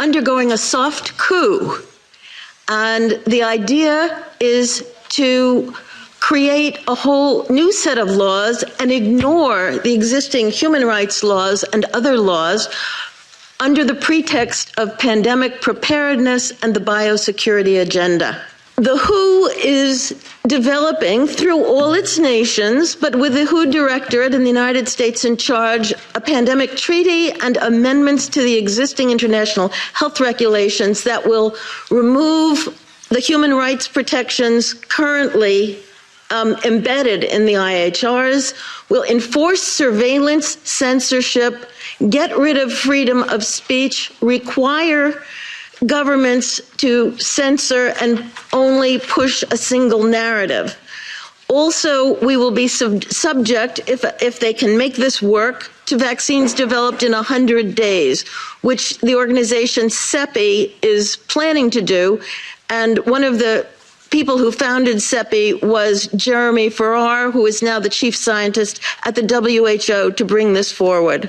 undergoing a soft coup. And the idea is to create a whole new set of laws and ignore the existing human rights laws and other laws under the pretext of pandemic preparedness and the biosecurity agenda. The WHO is developing through all its nations, but with the WHO Directorate in the United States in charge, a pandemic treaty and amendments to the existing international health regulations that will remove the human rights protections currently embedded in the IHRs, will enforce surveillance, censorship, get rid of freedom of speech, require governments to censor and only push a single narrative. Also, we will be subject, if they can make this work, to vaccines developed in 100 days, which the organization CEPI is planning to do. And one of the people who founded CEPI was Jeremy Farrar, who is now the chief scientist at the WHO, to bring this forward.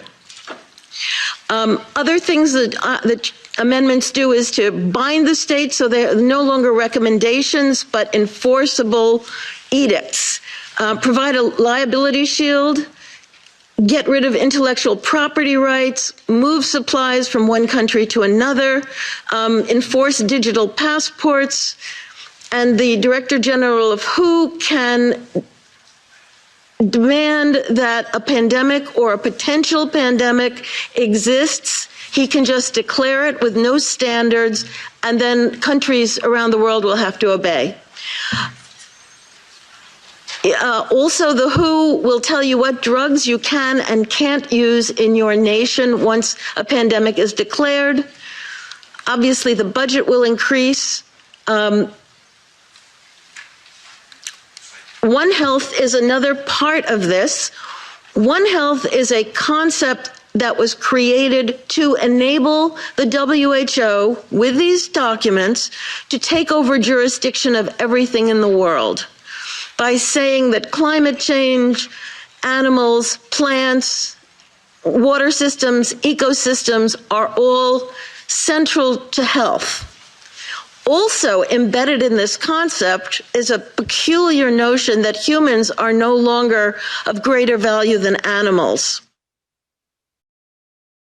Other things that amendments do is to bind the states so they're no longer recommendations but enforceable edicts, provide a liability shield, get rid of intellectual property rights, move supplies from one country to another, enforce digital passports, and the Director General of WHO can demand that a pandemic or a potential pandemic exists. He can just declare it with no standards, and then countries around the world will have to obey. Also, the WHO will tell you what drugs you can and can't use in your nation once a pandemic is declared. Obviously, the budget will increase. One Health is another part of this. One Health is a concept that was created to enable the WHO, with these documents, to take over jurisdiction of everything in the world by saying that climate change, animals, plants, water systems, ecosystems are all central to health. Also embedded in this concept is a peculiar notion that humans are no longer of greater value than animals.